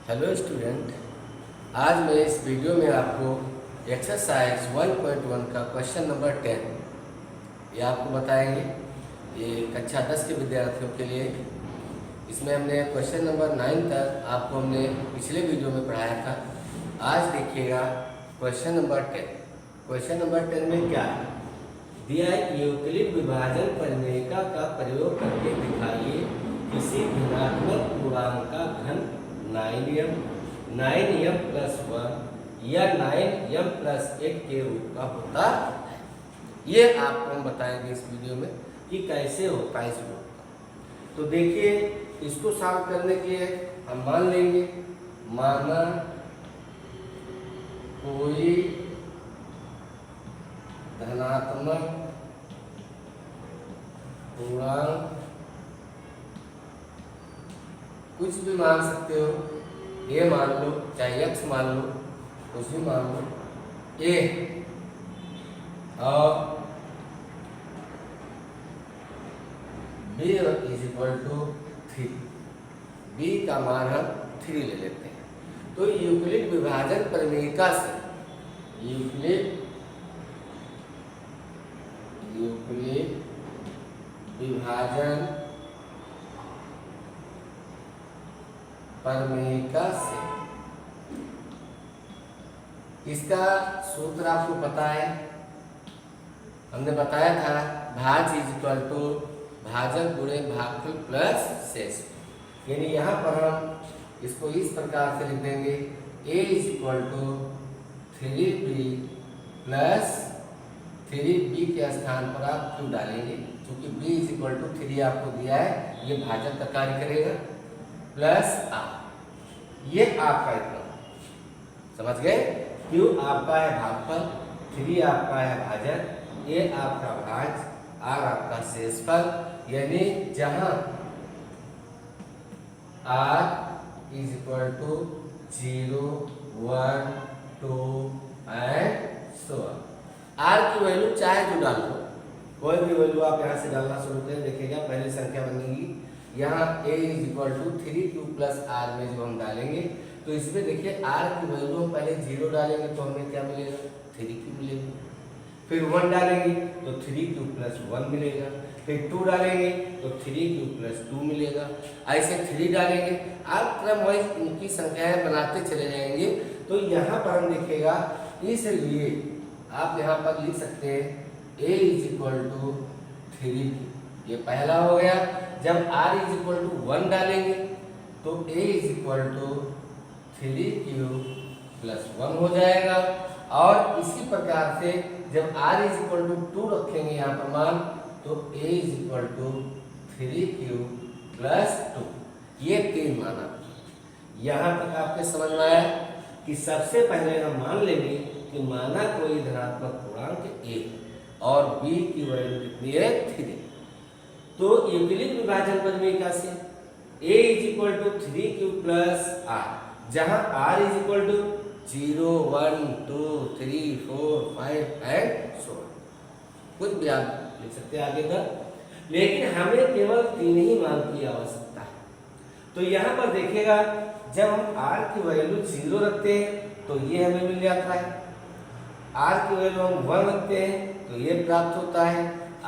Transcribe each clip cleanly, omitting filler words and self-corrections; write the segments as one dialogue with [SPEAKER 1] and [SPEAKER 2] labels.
[SPEAKER 1] Hello student, आज मैं इस वीडियो में आपको एक्सरसाइज 1.1 का क्वेश्चन नंबर 10 ये आपको बताएंगे। ये कक्षा 10 के विद्यार्थियों के लिए। इसमें हमने क्वेश्चन नंबर 9 तक आपको हमने पिछले वीडियो में पढ़ाया था। आज देखिएगा क्वेश्चन नंबर 10। क्वेश्चन नंबर 10 में क्या है दिया है, यूक्लिड विभाजन परिमेयिका का प्रयोग करके दिखाइए किसी धनात्मक पूर्णांक का घन 9m प्लस 1 या 9m प्लस 8 के रूप का होता है। ये आपको हम बताएंगे इस वीडियो में कि कैसे होता है इस रूप का। तो देखिए, इसको सॉल्व करने के लिए हम मान लेंगे, माना कोई धनात्मक पूर्णांक, कुछ भी मान सकते हो, ए मान लो चाहे एक्स मान लो, कुछ भी मान लो, ए और b is equal to 3। B का मान हम 3 ले लेते हैं। तो यूक्लिड विभाजन परिमेयिका से यूक्लिड विभाजन परिमेयिका से इसका सूत्र आपको पता है, हमने बताया था, भाज्य इज इक्वल टू भाजक गुणे भागफल प्लस शेष। यानी यहाँ पर हम इसको इस प्रकार से लिख देंगे, a is equal to 3b plus 3b के स्थान पर आप q डालेंगे, क्योंकि b इज इक्वल टू 3 आपको दिया है, ये भाजक का कार्य करेगा, प्लस r। ये आपका इतना समझ गए। q आपका है भागफल, 3 आपका है भाजक, a आपका भाज, r आपका शेषफल। यानी जहां r is equal to 0, 1, 2 and so on। r की वैल्यू चाहे जो डाल लो, कोई भी वैल्यू आप यहाँ से डालना शुरू करें, देखिएगा पहली संख्या बनेगी यहाँ a is equal to 3q plus r में जब हम डालेंगे तो इसमें देखिए r की वैल्यू हम पहले 0 डालेंगे तो हमें क्या मिलेगा, 3q मिलेगा। फिर 1 डालेंगे तो 3q प्लस 1 मिलेगा। फिर 2 डालेंगे तो 3q प्लस 2 मिलेगा। ऐसे 3 डालेंगे, आप क्रम वाइज उनकी संख्याएं बनाते चले जाएंगे। तो यहाँ पर हम देखिएगा, इसलिए आप यहाँ पर लिख सकते हैं a is equal to 3q, ये पहला हो गया। जब r इज इक्वल टू 1 डालेंगे तो a is equal to 3q plus 1 हो जाएगा। और इसी प्रकार से जब r इज इक्वल टू 2 रखेंगे यहाँ पर मान, तो a is equal to 3q plus 2। ये 3 माना। यहाँ तक आपके समझ में आया कि सबसे पहले हम मान लेंगे कि माना कोई धनात्मक पूर्णांक a और b की वैल्यू कितनी है, 3। तो यूक्लिड विभाजन परिमेयिका से a is equal to 3q plus r, जहां r is equal to 0, 1, 2, 3, 4, 5 and so on। कुछ भी आप लिख सकते हैं आगे तक, लेकिन हमें केवल 3 ही मान की आवश्यकता है। तो यहाँ पर देखिएगा, जब हम r की वैल्यू 0 रखते हैं तो ये हमें मिल जाता है, r की वैल्यू हम 1 रखते हैं तो ये प्राप्त होता है,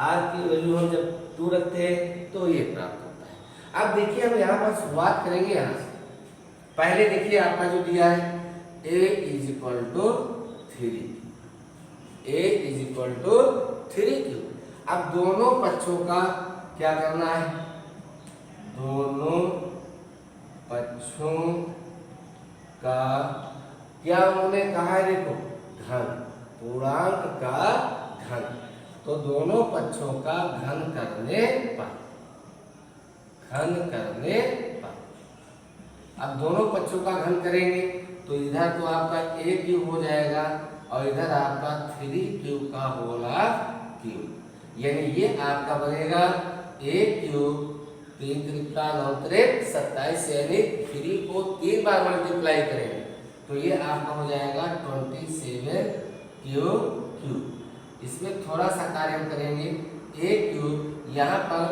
[SPEAKER 1] r की वैल्यू हम जब 2 रखते हैं तो ये प्राप्त होता है। अब देखिए, हम यहाँ पर शुरुआत करेंगे यहाँ से। पहले देखिए आपका जो दिया है a is equal to 3, a is equal to 3q। अब दोनों पक्षों का क्या करना है, दोनों पक्षों का क्या उन्होंने कहा है, देखो घन, पूर्णांक का घन। तो दोनों पक्षों का घन करने पर, अब दोनों पक्षों का घन करेंगे तो इधर तो आपका a क्यूब हो जाएगा और इधर आपका 3q का होगा क्यूब। यानी ये आपका बनेगा a क्यूब 3 त्रिका 9 त्रिक 27, यानी 3 को 3 बार मल्टीप्लाई करेंगे तो ये आपका हो जाएगा 27q क्यूब। इसमें थोड़ा सा कार्य हम करेंगे, a क्यूब यहाँ पर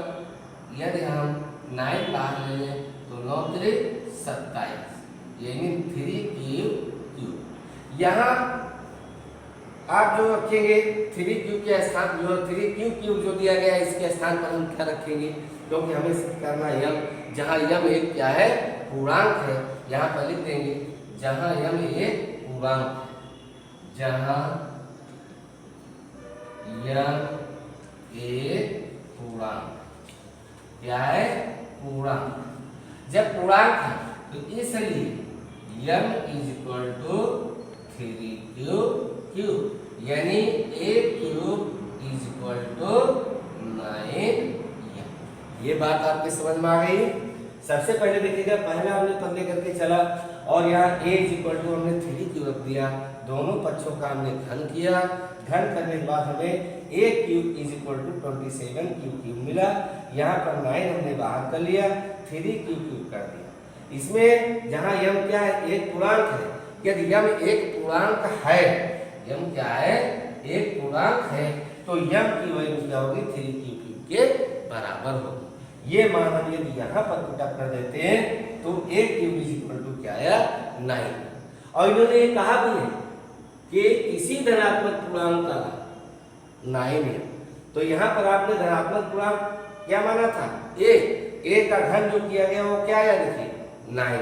[SPEAKER 1] यदि हम 9 बाहर ले लें तो 9 त्रिक 27, यानी 3 क्यूब। यहाँ आप जो रखेंगे 3 क्यूब के स्थान जो 3 क्यूब जो दिया गया है इसके स्थान पर हम क्या रखेंगे, क्योंकि हमें सिद्ध करना यम, जहाँ यम एक क्या है पूर्णांक है, यहाँ पर लिख देंगे जहाँ यम एक पूर्णांक, जहाँ यम एक पूर्णांक क्या है पूर्णांक। जब पूर्णांक है तो इसलिए m is equal to 3 cube, यानी एक क्यूब इज इक्वल टू 9 यम। ये बात आपके समझ में आ गई। सबसे पहले देखिएगा, पहला हमने पल्ले करके चला और यहाँ a इज इक्वल टू हमने 3 क्यूब रख दिया, दोनों पक्षों का हमने घन किया, घन करने के बाद हमें a cube is equal to 27 cube मिला। यहाँ पर 9 हमने बाहर कर लिया, 3 क्यूब कर दिया। इसमें जहाँ यम क्या है एक पूर्णांक है, यदि यम एक पूर्णांक है, यम क्या है एक पूर्णांक है, तो यम की वैल्यू क्या होगी 3 क्यूब के बराबर होगी। ये मान हम यदि यहाँ पर पुटअप कर देते हैं तो a cube is equal to क्या आया 9। और इन्होंने ये कहा भी है कि किसी धनात्मक पूर्णांक का 9 है, तो यहाँ पर आपने धनात्मक पूर्णांक क्या माना था a का घन जो किया गया वो क्या आया देखिए 9।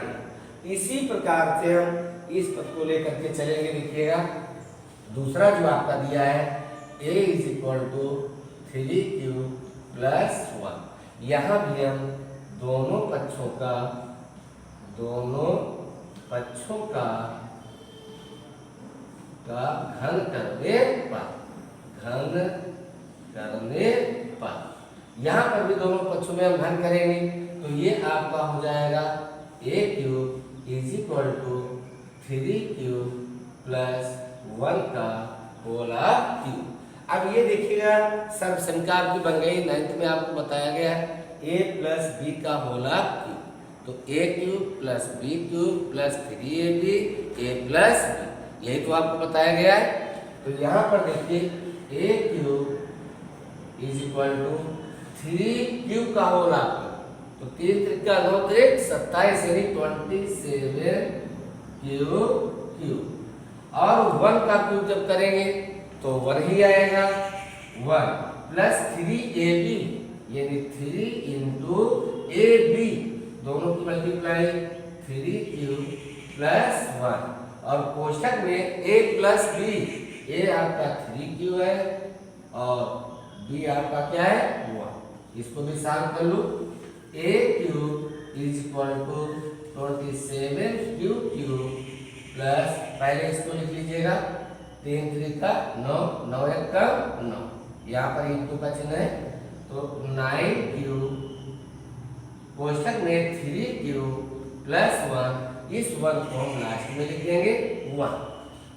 [SPEAKER 1] इसी प्रकार से हम इस पद को लेकर के चलेंगे। देखिएगा दूसरा जो आपका दिया है a is equal to 3 cube plus 1, यहाँ भी हम दोनों पक्षों का घन करने पर यहाँ पर भी दोनों पक्षों में हम घन करेंगे, तो ये आपका हो जाएगा a cube is equal to 3 cube plus 1 का होल क्यूब। अब ये देखिएगा सर्वसंख्या आपकी बन गई, 9th में आपको बताया गया है a प्लस बी का होल क्यूब, तो a cube plus b cube plus 3ab a plus b, यही तो आपको बताया गया है। तो यहाँ पर देखिए a cube is equal to 3 cube का होल क्यूब, तो 3 त्रिका 9 त्रिक 27 यानी 27 क्यूब, और 1 का क्यूब जब करेंगे तो 1 ही आएगा, 1 प्लस 3ab यानी 3 इंटू ab, दोनों की मल्टीप्लाई 3 क्यूब प्लस 1, और कोष्ठक में a प्लस बी, a आपका 3 क्यूब है और b आपका क्या है 1, इसको भी साफ कर लो। a cube is equal to 27 cube plus, पहले इसको लिख लीजिएगा 3 त्रिका 9, 9 एक का 9, यहाँ पर इंटू का चिन्ह है, तो 9 क्यूब कोष्ठक में 3 क्यूब प्लस 1, इस 1 को हम लास्ट में लिख देंगे 1।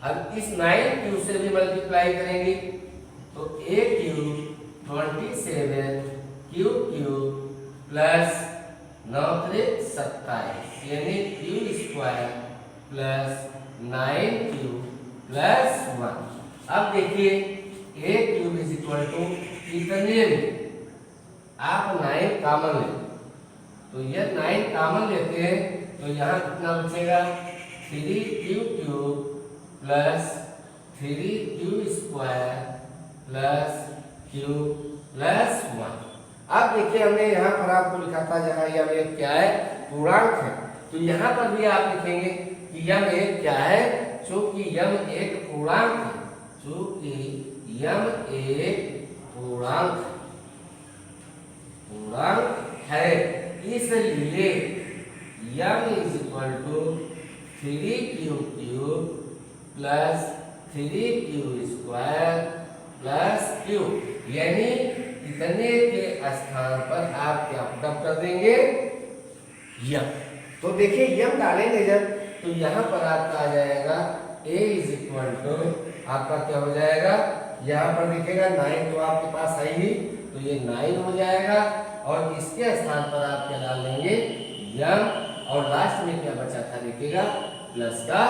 [SPEAKER 1] अब इस 9 क्यूब से भी मल्टीप्लाई करेंगे तो a क्यूब 27 क्यूब प्लस 9 त्रिक 27 यानी cube square plus 9 cube plus 1। अब देखिए a cube is equal to कितने में, आप 9 कॉमन लें, तो ये 9 कॉमन लेते हैं तो यहाँ कितना बचेगा 3 cube plus 3 cube square plus cube plus 1। अब देखिए हमने यहाँ पर आपको लिखा था जहाँ यम एक क्या है पूर्णांक है, तो यहाँ पर भी आप लिखेंगे कि यम एक क्या है, चूंकि यम एक पूर्णांक है, चूंकि यम एक पूर्णांक है, इसलिए m is equal to 3 cube plus 3 cube square plus cube, यानी इतने के स्थान पर आप क्या पुटअप कर देंगे यम। तो देखिए यम डालेंगे जब, तो यहाँ पर आपका आ जाएगा a इज इक्वल टू आपका क्या हो जाएगा, यहाँ पर देखिएगा 9 तो आपके पास है ही, तो ये 9 हो जाएगा, और इसके स्थान पर आप क्या डाल देंगे यम, और लास्ट में क्या बचा था देखिएगा प्लस का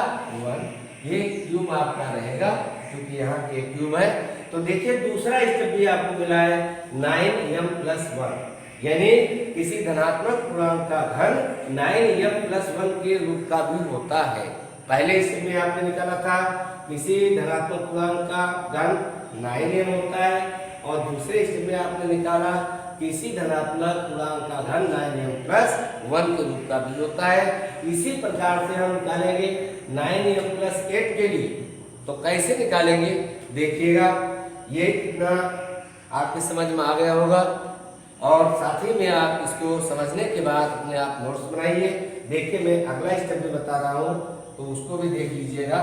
[SPEAKER 1] 1, ये क्यूब आपका रहेगा क्योंकि यहाँ a क्यूब है। तो देखिए दूसरा स्टेप भी आपको मिला है 9m प्लस 1, यानी किसी धनात्मक पूर्णांक का घन 9m+1 के रूप का भी होता है। पहले स्टेप में आपने निकाला था किसी धनात्मक पूर्णांक का घन 9m होता है, और दूसरे स्टेप में आपने निकाला किसी धनात्मक पूर्णांक का घन 9m+1 के रूप का भी होता है। इसी प्रकार से हम निकालेंगे 9m+8 के लिए। तो कैसे निकालेंगे देखिएगा, ये कितना आपके समझ में आ गया होगा, और साथ ही में आप इसको समझने के बाद अपने आप नोट्स बनाइए। देखिए मैं अगला स्टेप भी बता रहा हूँ, तो उसको भी देख लीजिएगा।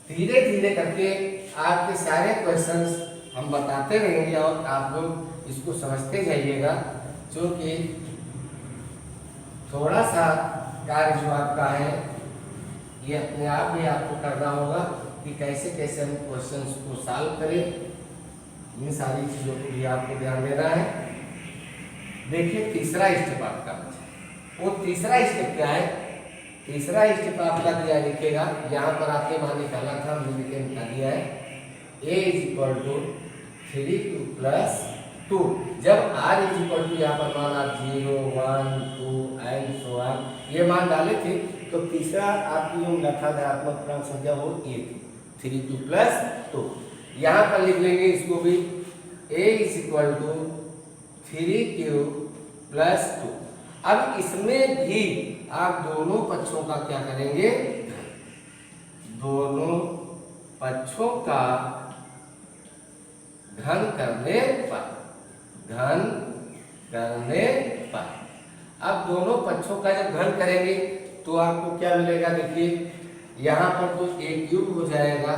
[SPEAKER 1] धीरे धीरे करके आपके सारे क्वेश्चंस हम बताते रहेंगे और आप लोग इसको समझते जाइएगा, क्योंकि थोड़ा सा कार्य जो आपका है ये अपने आप ही आपको करना होगा कि कैसे कैसे हम क्वेश्चंस को सॉल्व करें। इन सारी चीजों को भी आपको ध्यान देना है। देखिए तीसरा स्टेप आपका, वो तीसरा स्टेप क्या है? तीसरा स्टेप आपका दिया लिखेगा, यहाँ पर आपने मान निकाला था, हमने लिखे निकाल दिया है a = 3q + 2। जब r = यहाँ पर मान आप 0, 1, 2 एंड सो ऑन ये मान डाले थे, तो तीसरा आपकी जो था धनात्मक पूर्णांक संख्या वो a थी, 3q + 2। यहाँ पर लिख लेंगे इसको भी a = 3q + 2। अब इसमें भी आप दोनों पक्षों का क्या करेंगे? दोनों पक्षों का घन करने पर अब दोनों पक्षों का जब घन करेंगे तो आपको क्या मिलेगा? देखिए यहाँ पर तो a³ हो जाएगा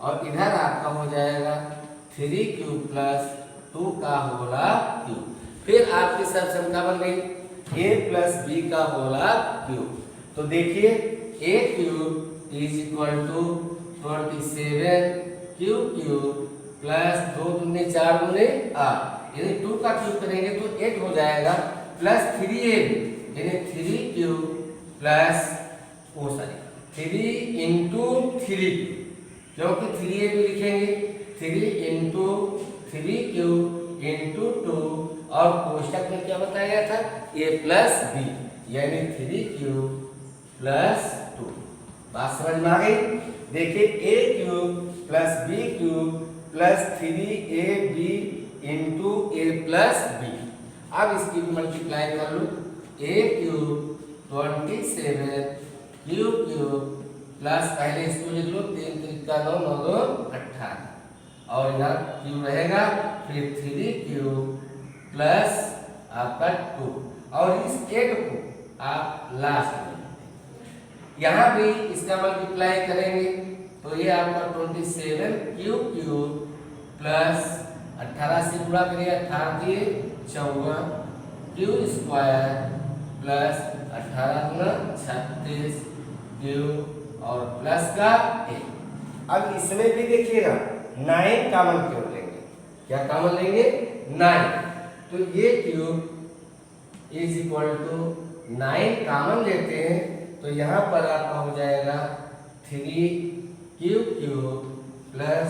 [SPEAKER 1] और इधर आपका हो जाएगा 3q + 2 का होला क्यूब। फिर आपकी सब संख्या बन गई a + b का होला क्यूब। तो देखिए a³ = 27q³ + 2 दूनी 4 दूनी 8, यानी 2 का क्यूब करेंगे तो 8 हो जाएगा, प्लस 3ab यानी 3q प्लस 3 × 3, क्योंकि 3ab लिखेंगे 3 × 3q × 2, और कोष्टक में क्या बताया गया था? a + b यानी 3q + 2। बात समझ में आ गई? देखिए a³ + b³ + 3ab × a + b। अब इसकी भी मल्टीप्लाई कर लो, a³ 27q³ प्लस पहले इसको लिख लो 3 × 3 = 9, 9 × 2 = 18, और यहाँ क्यूब रहेगा, फिर 3q प्लस आपका 2, और इस 8 को आप लास्ट में यहाँ भी इसका मल्टीप्लाई करेंगे तो ये आपका 27q³ प्लस 18 से गुणा करिए, 18 दिए 14 q² प्लस 18 × 36 q और प्लस का 1। अब इसमें भी देखिएगा 9 कॉमन क्यों लेंगे? क्या कॉमन लेंगे? 9। तो ये क्यूब = 9 कॉमन लेते हैं, तो यहाँ पर आपका हो जाएगा 3q³ प्लस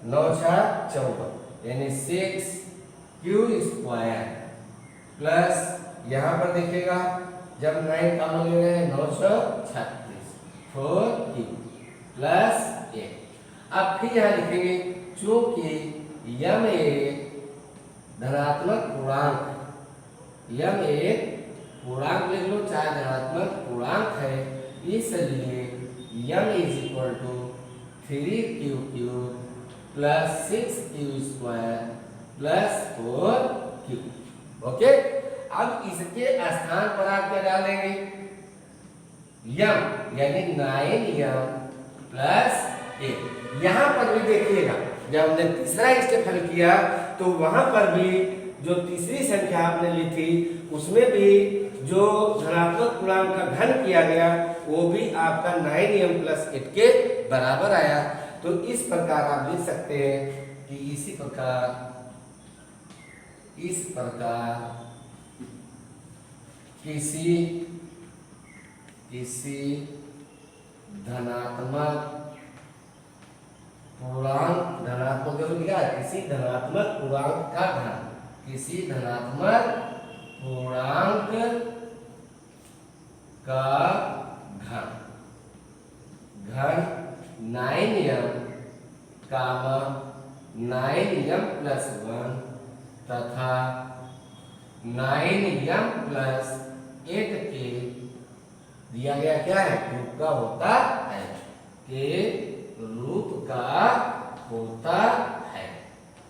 [SPEAKER 1] 9 × 6 = 14 यानी 6q² प्लस यहाँ पर देखिएगा जब 9 कॉमन ले रहे हैं 9 × 36 4q प्लस 1। अब फिर यहाँ लिखेंगे चूंकि यम एक धनात्मक पूर्णांक, यम एक पूर्णांक लिख लो चाहे धनात्मक पूर्णांक है, इसलिए यम = 3q³ plus 6q² plus 4q। Okay, अब इसके स्थान पर आप क्या डालेंगे? यम यानी 9m प्लस 1। यहाँ पर भी देखिएगा जब हमने तीसरा स्टेप हल किया तो वहां पर भी जो तीसरी संख्या आपने ली थी उसमें भी जो धनात्मक पूर्णांक का घन किया गया वो भी आपका 9m + 8 के बराबर आया। तो इस प्रकार आप लिख सकते हैं कि इसी प्रकार किसी धनात्मक पूर्णांक, धनात्मक जो लिखा है किसी धनात्मक पूर्णांक का घन, किसी धनात्मक पूर्णांक का घन 9m, 9m प्लस 1 तथा 9m प्लस 8 के दिया गया क्या है, रूप का होता है, के रूप का होता है।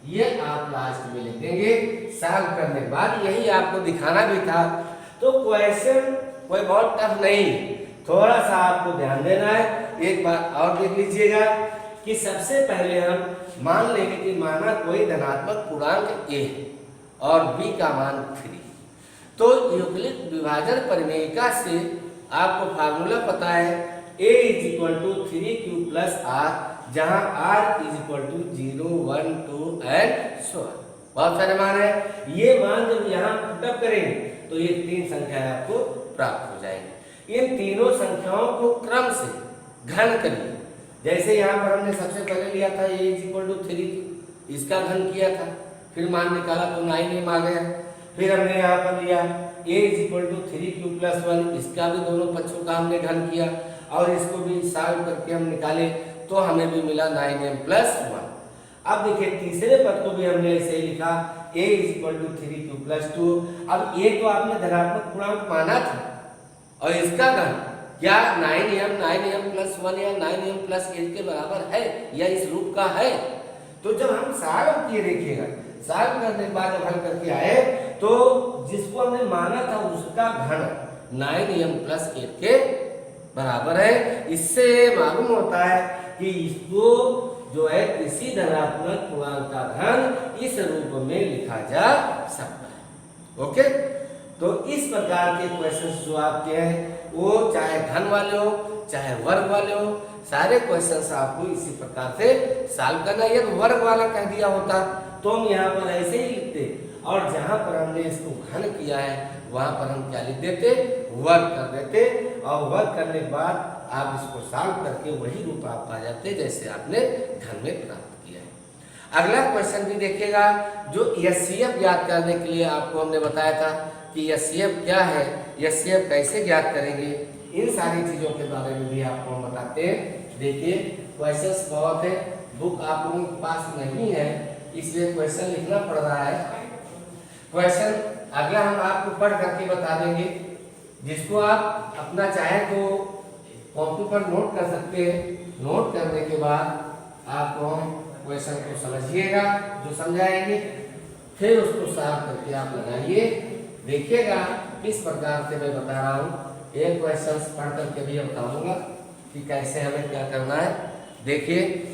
[SPEAKER 1] ये आप लास्ट में लिख देंगे सॉल्व करने के बाद। यही आपको दिखाना भी था। तो क्वेश्चन कोई बहुत टफ नहीं, थोड़ा सा आपको ध्यान देना है। एक बात और देख लीजिएगा कि सबसे पहले हम मान लेंगे कि माना कोई धनात्मक पूर्णांक a और b का मान 3, तो यूक्लिड विभाजन परिमेयिका से आपको फार्मूला पता है a = 3q + r, जहां r = 0, 1, 2 एंड सो ऑन। बहुत सारे मान है। ये मान जब यहाँ पुटअप करेंगे तो ये 3 संख्याएं आपको प्राप्त हो जाएंगी। इन तीनों संख्याओं को क्रम से घन करिए। जैसे यहाँ पर हमने सबसे पहले लिया था a = 3, इसका घन किया था, फिर मान निकाला तो 9m आ गया। फिर हमने यहाँ पर लिया a = 3q + 1, इसका भी दोनों पक्षों का हमने घन किया और इसको भी सॉल्व करके हम निकाले तो हमें भी मिला 9m + 1। अब देखिए तीसरे पद को भी हमने ऐसे ही लिखा a = 3q + 2। अब ये तो आपने धनात्मक पूर्णांक माना था और इसका घन क्या 9m + 1 या 9m + 8 के बराबर है या इस रूप का है। तो जब हम सॉल्व किए, देखिएगा सॉल्व करने के बाद जब हल करके आए तो जिसको हमने माना था उसका घन 9m + 8 के बराबर है। इससे मालूम होता है कि इसको जो है किसी धनात्मक पूर्णांक का घन इस रूप में लिखा जा सकता है। ओके, तो इस प्रकार के क्वेश्चंस जो आपके हैं वो चाहे घन वाले हो चाहे वर्ग वाले हो, सारे क्वेश्चंस आपको इसी प्रकार से सॉल्व करना है। यदि वर्ग वाला कह दिया होता तो हम यहाँ पर ऐसे ही लिखते और जहाँ पर हमने इसको घन किया है वहां पर हम क्या लिख देते, वर्ग कर देते और वर्ग करने के बाद आप इसको सॉल्व करके वही रूप आप पा जाते जैसे आपने घन में प्राप्त किया है। अगला क्वेश्चन भी देखिएगा जो एचसीएफ ज्ञात करने के लिए आपको हमने बताया था कि एचसीएफ क्या है, एचसीएफ कैसे ज्ञात करेंगे, इन सारी चीजों के बारे में भी आपको हम बताते हैं। देखिए क्वेश्चंस बहुत है, बुक आप लोगों के पास नहीं है इसलिए क्वेश्चन लिखना पड़ रहा है। क्वेश्चन अगला हम आपको पढ़ करके बता देंगे, जिसको आप अपना चाहे तो कॉपी पर नोट कर सकते हैं। नोट करने के बाद आपको हम क्वेश्चन को समझिएगा जो समझाएंगे, फिर उसको सॉल्व करके आप लगाइए। देखिएगा किस प्रकार से मैं बता रहा हूँ। एक क्वेश्चन पढ़ करके भी बताऊंगा कि कैसे हमें क्या करना है। देखिए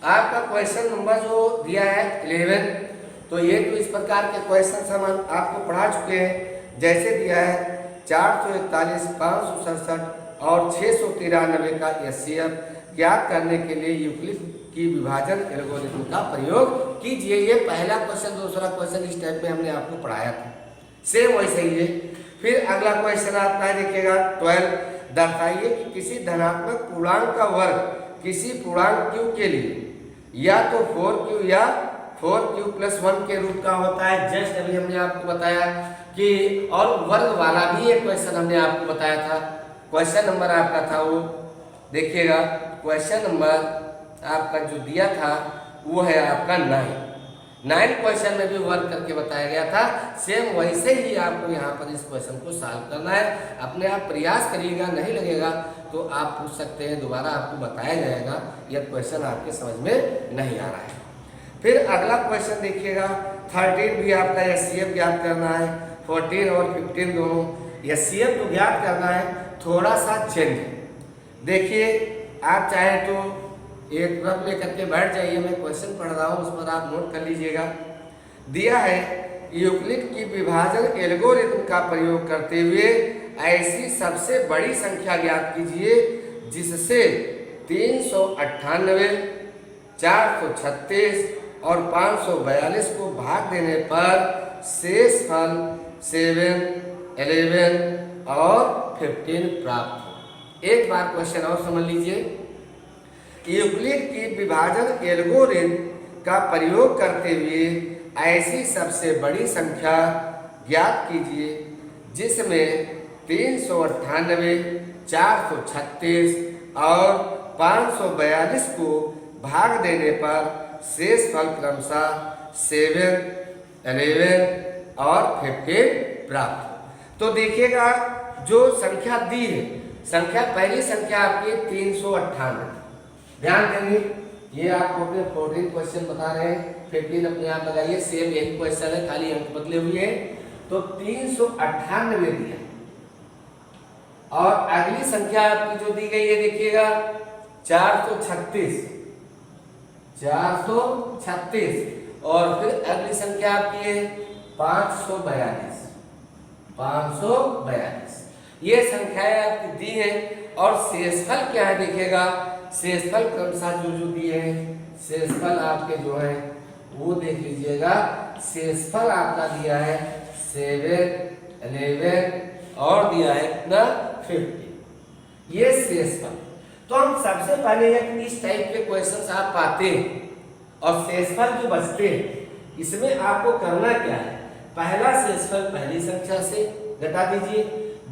[SPEAKER 1] आपका क्वेश्चन नंबर जो दिया है 11, तो ये तो इस प्रकार के क्वेश्चन हम आपको पढ़ा चुके हैं। जैसे दिया है 441, 567 और 693 का एचसीएफ ज्ञात करने के लिए यूक्लिड की विभाजन एल्गोरिथम का प्रयोग कीजिए। ये पहला क्वेश्चन, दूसरा क्वेश्चन इस टाइप में हमने आपको पढ़ाया था, सेम वैसे ही है। फिर अगला क्वेश्चन आपका देखिएगा 12, दर्शाइए कि किसी धनात्मक पूर्णांक का वर्ग किसी पूर्णांक q के लिए या तो 4q या 4q + 1 के रूप का होता है। जस्ट अभी हमने आपको बताया कि और वर्ग वाला भी एक क्वेश्चन हमने आपको बताया था। क्वेश्चन नंबर आपका था वो देखिएगा, क्वेश्चन नंबर आपका जो दिया था वो है आपका 9 क्वेश्चन में भी वर्क करके बताया गया था। सेम वैसे ही आपको यहाँ पर इस क्वेश्चन को सॉल्व करना है। अपने आप प्रयास करिएगा, नहीं लगेगा तो आप पूछ सकते हैं, दोबारा आपको बताया जाएगा यह क्वेश्चन आपके समझ में नहीं आ रहा है। फिर अगला क्वेश्चन देखिएगा 13 भी आपका एचसीएफ ज्ञात करना है। 14 और 15 दोनों एचसीएफ तो ज्ञात करना है, थोड़ा सा चेंज। देखिए आप चाहे तो एक रफ लेकर के बैठ जाइए, मैं क्वेश्चन पढ़ रहा हूँ उस पर आप नोट कर लीजिएगा। दिया है यूक्लिड की विभाजन एल्गोरिथम का प्रयोग करते हुए ऐसी सबसे बड़ी संख्या ज्ञात कीजिए जिससे 398, 436 और 542 को भाग देने पर शेष फल 7, 11 और 15 प्राप्त हो। एक बार क्वेश्चन और समझ लीजिए। यूक्लिड की विभाजन एल्गोरिथम का प्रयोग करते हुए ऐसी सबसे बड़ी संख्या ज्ञात कीजिए जिसमें 398, 436 और 542 को भाग देने पर शेष फल क्रमशः 7, 11 और 15 प्राप्त हो। तो देखिएगा जो संख्या दी है, संख्या पहली संख्या आपकी 398, ध्यान देंगे ये आपको अपने 14 क्वेश्चन बता रहे हैं, 15 अपने आप लगाइए, सेम यही क्वेश्चन है, खाली अंक बदले हुए हैं। तो 398 दिया और अगली संख्या आपकी जो दी गई है देखिएगा 436 और फिर अगली संख्या आपकी है 542। ये संख्याएं आपकी दी है और शेषफल क्या है देखिएगा, शेषफल क्रमशः जो दिए हैं, शेषफल आपके जो है वो देख लीजिएगा। शेषफल आपका दिया है 7, 11 और दिया है कितना 50। ये शेषफल। तो हम सबसे पहले इस टाइप के क्वेश्चंस आप पाते हैं और शेषफल जो बचते हैं इसमें आपको करना क्या है, पहला शेषफल पहली संख्या से घटा दीजिए,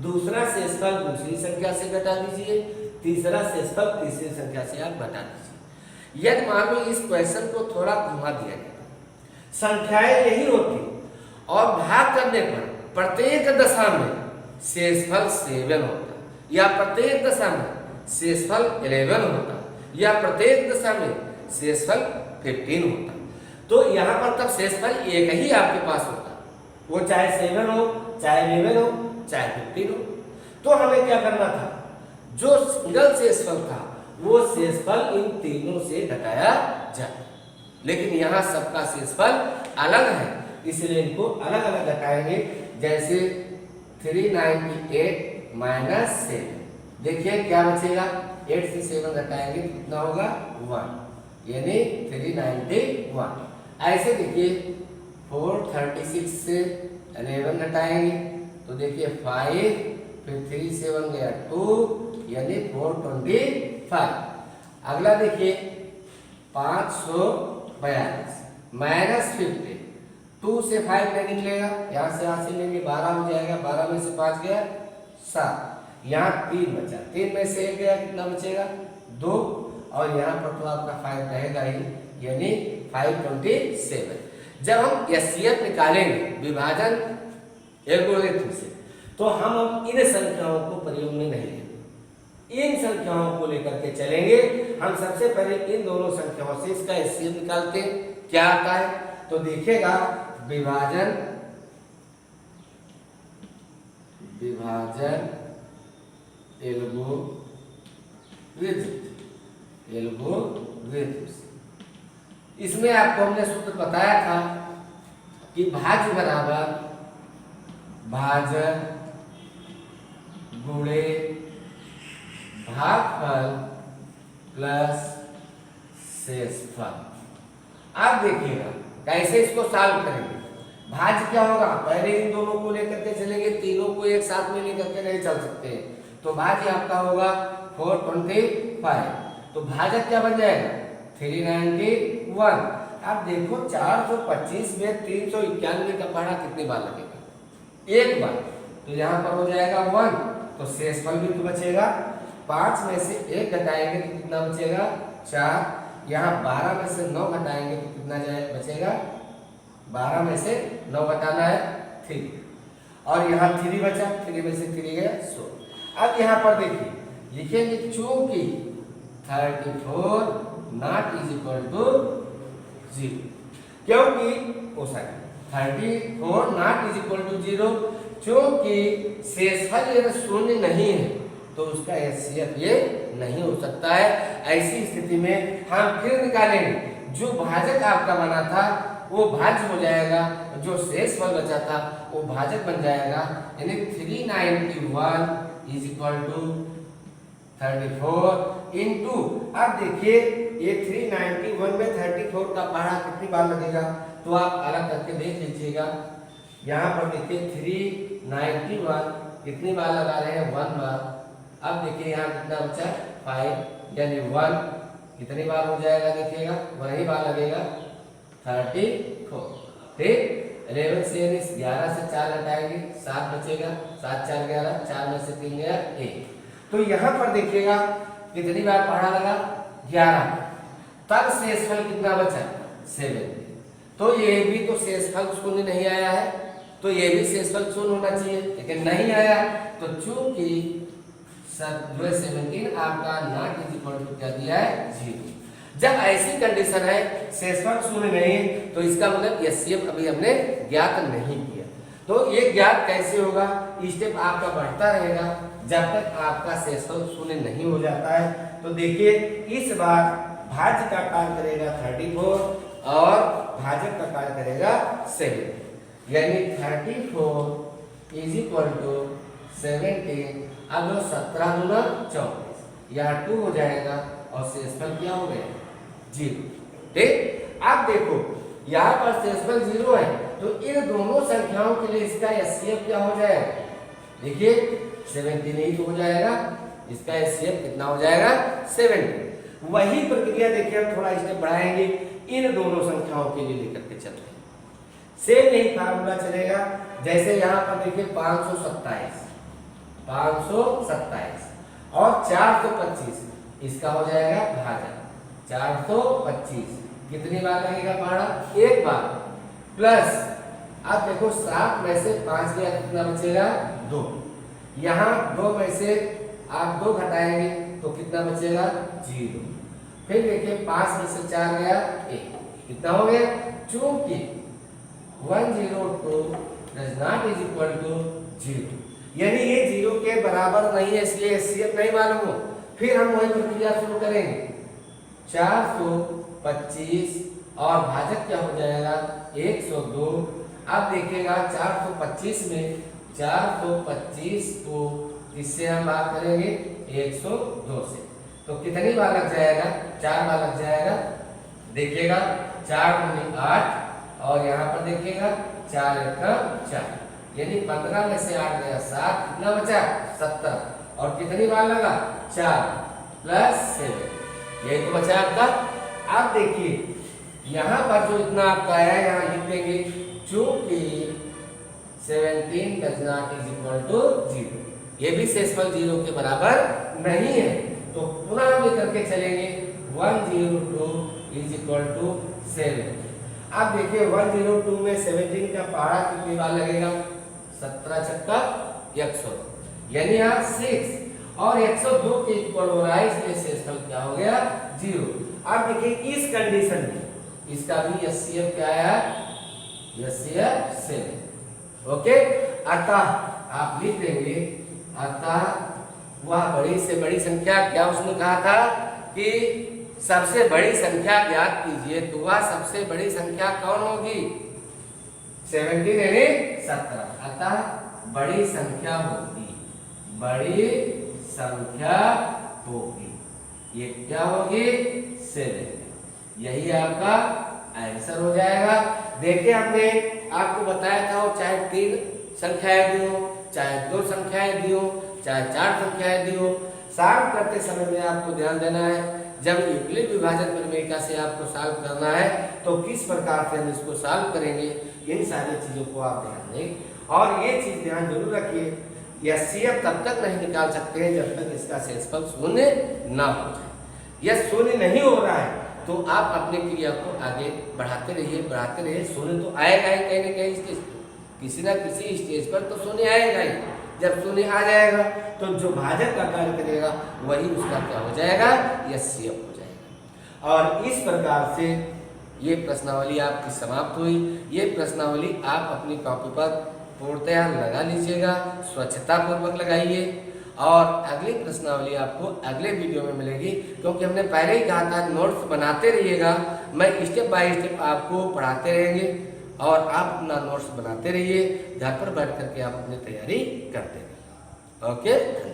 [SPEAKER 1] दूसरा शेषफल दूसरी संख्या से घटा दीजिए, तीसरा शेषफल तीसरी संख्या से आप घटा दीजिए। यदि मान लो इस क्वेश्चन को थोड़ा घुमा दिया गया, संख्याएं यही होती और भाग करने पर प्रत्येक दशा में शेषफल 7 होता या प्रत्येक दशा में शेषफल 11 होता या प्रत्येक दशा में शेषफल 15 होता। तो यहाँ पर तब शेषफल एक ही आपके पास होता, वो चाहे 7 हो, चाहे 11 हो, चाहे 15 हो। तो हमें क्या करना था, जो सिंगल शेषफल था वो शेषफल इन तीनों से घटाया जाए, लेकिन यहाँ सबका शेषफल अलग है इसलिए इनको अलग अलग घटाएंगे। जैसे 398 माइनस 7, देखिए क्या बचेगा, 8 से 7 घटाएंगे कितना होगा 1, यानी 391। ऐसे देखिए 436 से 11 घटाएंगे तो देखिए 5, फिर 3 7 गया 2, यानी 425। अगला देखिए 542 माइनस 50, 2 से 5 नहीं निकलेगा, यहाँ से लेंगे 12 हो जाएगा, 12 में से 5 गया 7, यहाँ 3 बचा, 3 में से 1 गया कितना बचेगा 2, और यहाँ पर तो आपका 5 रहेगा ही, यानी 527। जब हम एचसीएफ निकालेंगे विभाजन एल्गोरिथम से तो हम अब इन संख्याओं को प्रयोग में नहीं लेंगे, इन संख्याओं को लेकर के चलेंगे। हम सबसे पहले इन दोनों संख्याओं से इसका एचसीएफ निकालते हैं, क्या आता है तो देखिएगा विभाजन एल्गोरिथम। इसमें आपको हमने सूत्र बताया था कि भाज्य बराबर भाजक गुणे भागफल प्लस शेषफल। आप देखिएगा कैसे इसको सॉल्व करेंगे। भाज्य क्या होगा, पहले इन दोनों को लेकर के चलेंगे, तीनों को एक साथ में लेकर के नहीं चल सकते, तो भाज्य आपका होगा 425। तो भाजक क्या बन जाएगा 391। अब देखो 425 में 391 का पहाड़ा कितनी बार लगेगा, एक बार, तो यहाँ पर हो जाएगा 1, तो शेषफल भी तो बचेगा। 5 में से 1 घटाएंगे तो कितना बचेगा 4, यहाँ 12 में से 9 घटाएंगे तो कितना बचेगा, 12 में से 9 घटाना है 3, और यहाँ 3 बचा, 3 में से 3 गया 100। अब यहाँ पर देखिए लिखेंगे चूंकि 34 नॉट इज इक्वल टू 0, क्योंकि 34 नॉट इज इक्वल टू 0, क्योंकि शेषफल यदि शून्य नहीं है तो उसका एचसीएफ ये नहीं हो सकता है। ऐसी स्थिति में हम फिर निकालेंगे, जो भाजक आपका बना था वो भाज्य हो जाएगा, जो शेषफल बचा था वो भाजक बन जाएगा, यानी 391 इज इक्वल टू 34 इंटू, अब देखिए ये 391 में 34 का पहाड़ा कितनी बार लगेगा, तो आप अलग करके देख लीजिएगा। यहाँ पर देखिए 391 कितनी बार लगा रहे हैं 1 बार। अब देखिए यहाँ कितना बचा 5, यानी 1 कितनी बार हो जाएगा देखिएगा, वही बार लगेगा 34। ठीक। 11 से यानी 11 से 4 हटाएंगे 7 बचेगा, 7 4 11, 4 में से 3 गया 1। तो यहाँ पर देखिएगा कितनी बार पढ़ा लगा 11, तब शेषफल कितना बचा 7। तो ये भी तो शेषफल शून्य नहीं आया है, तो ये भी शेषफल शून्य होना चाहिए, लेकिन नहीं आया। तो चूंकि 17 आपका नॉट इज इक्वल टू क्या दिया है 0। जब ऐसी कंडीशन है शेषफल शून्य नहीं है, तो इसका मतलब एचसीएफ अभी हमने ज्ञात नहीं किया। तो ये ज्ञात कैसे होगा, स्टेप आपका बढ़ता रहेगा जब तक आपका शेषफल शून्य नहीं हो जाता है। तो देखिए इस बार भाज्य का कार्य करेगा 34 और भाजक का कार्य करेगा 7, यानी 34 इज इक्वल टू 17। अब 17 गुना 34, यहाँ 2 हो जाएगा और शेषफल क्या हो गया 0। ठीक। अब देखो यहाँ पर शेषफल 0 है, तो इन दोनों संख्याओं के लिए इसका एचसीएफ क्या हो जाएगा, देखिए 17 हो जाएगा, इसका एचसीएफ कितना हो जाएगा 70। वही प्रक्रिया देखिए हम थोड़ा स्टेप बढ़ाएंगे, इन दोनों संख्याओं के लिए लेकर के चल रहे हैं। सेम यही फार्मूला चलेगा, जैसे यहाँ पर देखिए 527 और 425, इसका हो जाएगा भाजक 425। कितनी बार लगेगा पहाड़ा, एक बार, प्लस अब देखो 7 में से 5 गया, कितना बचेगा 2। यहाँ 2 में से आप 2 घटाएंगे तो कितना बचेगा 0। फिर देखिए 5 में से 4 गया 1, कितना हो गया, चूंकि 102 does not is equal to 0, यानी ये 0 के बराबर नहीं है, इसलिए एचसीएफ नहीं मालूम हो। फिर हम वही प्रक्रिया शुरू करेंगे, 425 और भाजक क्या हो जाएगा 102। अब देखिएगा 425 में 425 को इससे हम बात करेंगे 102 से, तो कितनी बार लग जाएगा, 4 बार लग जाएगा। देखिएगा 4 दूनी 8 और यहाँ पर देखिएगा 4 एकम 4, यानी 15 में से 8 गया 7, कितना बचा 70। और कितनी बार लगा 4 प्लस 7, यही तो बचा आपका। अब देखिए यहाँ पर जो इतना आपका आया है यहाँ लिख देंगे, चूंकि 17 does not is equal to 0, ये भी शेषफल 0 के बराबर नहीं है। तो पुनः हम लेकर के चलेंगे 102 is equal to 7। अब देखिए 102 में 17 का पहाड़ा कितनी बार लगेगा, 17 छक्का 100, यानी यहाँ 6 और 102 के इक्वल हो रहा है, इसलिए शेषफल क्या हो गया 0। अब देखिए इस कंडीशन में इसका भी एचसीएफ क्या है, एचसीएफ 7। ओके, अतः आप लिख देंगे, अतः वह बड़ी से बड़ी संख्या, क्या उसने कहा था कि सबसे बड़ी संख्या ज्ञात कीजिए, तो वह सबसे बड़ी संख्या कौन होगी 17 यानी 17। अतः बड़ी संख्या होगी, बड़ी संख्या होगी, ये क्या होगी 7, यही आपका आंसर हो जाएगा। देखिए हमने आपको बताया था, वो चाहे 3 संख्याएं दी हो, चाहे 2 संख्याएं दी हो, चाहे 4 संख्याएं दी हो, सॉल्व करते समय में आपको ध्यान देना है, जब यूक्लिड विभाजन प्रमेय से आपको सॉल्व करना है तो किस प्रकार से हम इसको सॉल्व करेंगे, इन सारी चीजों को आप ध्यान दें। और ये चीज ध्यान जरूर रखिए, एचसीएफ तब तक नहीं निकाल सकते हैं जब तक इसका शेषफल शून्य ना हो जाए। यह शून्य नहीं हो रहा है तो आप अपने क्रिया को आगे बढ़ाते रहिए, शून्य तो आएगा ही कहीं न कहीं स्टेज, किसी ना किसी स्टेज पर तो शून्य आएगा ही। जब शून्य आ जाएगा तो जो भाजक का कार्य करेगा वही उसका क्या हो जाएगा, एचसीएफ हो जाएगा। और इस प्रकार से ये प्रश्नावली आपकी समाप्त हुई। ये प्रश्नावली आप अपनी कॉपी पर पूर्णतः लगा लीजिएगा, स्वच्छता पूर्वक लगाइए, और अगली प्रश्नावली आपको अगले वीडियो में मिलेगी, क्योंकि हमने पहले ही कहा था नोट्स बनाते रहिएगा, मैं स्टेप बाय स्टेप आपको पढ़ाते रहेंगे और आप अपना नोट्स बनाते रहिए, घर पर बैठ करके आप अपनी तैयारी करते रहिए। ओके।